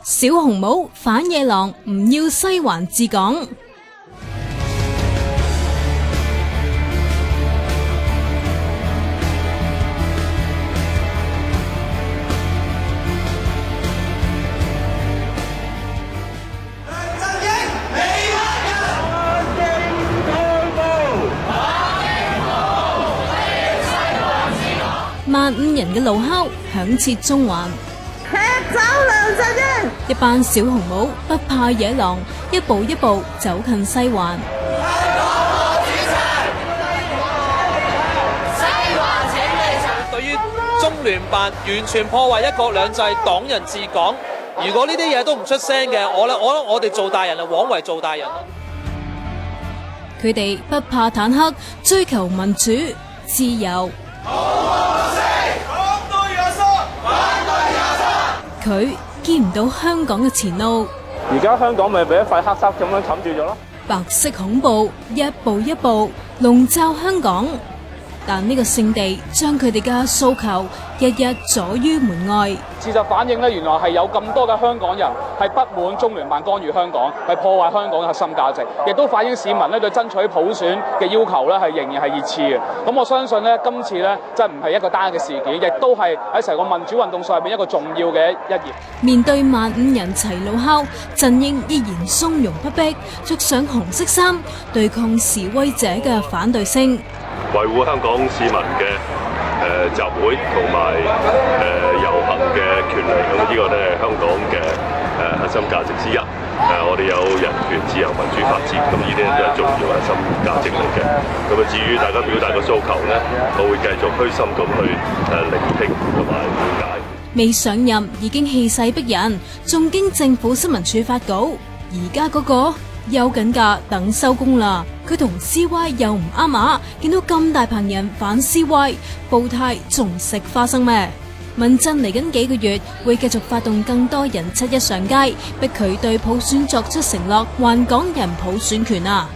小紅帽反野狼，唔要西環治港。15,000人嘅怒吼響徹中環，踢走梁振英！一班小紅帽不怕野狼，一步一步走近西環。對於中聯辦完全破壞一國兩制、黨人治港，如果呢啲嘢都唔出聲嘅，我哋做大人啊，枉為做大人。佢哋不怕坦克，追求民主自由。佢見唔到香港嘅前路，而家香港咪俾一塊黑紗咁樣冚住咗咯。白色恐怖一步一步籠罩香港，但呢個聖地將佢哋嘅訴求日日阻於門外。事實反映呢，原來係有咁多嘅香港人係不滿中聯辦干預香港，係破壞香港嘅核心價值，亦都反映市民呢對爭取普選嘅要求呢係仍然係熱切嘅。咁我相信呢，今次呢真唔係一個單嘅事件，亦都係喺成個民主運動上面一個重要嘅一頁。面對15,000人齊怒吼，陣營依然從容不迫，着上紅色衫對抗示威者嘅反對聲，維護香港市民嘅集會同埋遊行嘅權利，咁呢個咧係香港嘅核心價值之一。我哋有人權、自由、民主、法治，咁呢啲都係重要核心價值嚟嘅。咁啊，至於大家表達嘅訴求咧，我會繼續虛心咁去聆聽同埋了解。未上任已經氣勢逼人，仲經政府新聞處發稿，而家嗰個休緊假等收工啦。佢同 CY 又唔啱碼，見到咁大棚人反 CY， 報態仲食花生咩？民陣嚟緊幾個月會繼續發動更多人7·1上街，逼佢對普選作出承諾，還港人普選權啊！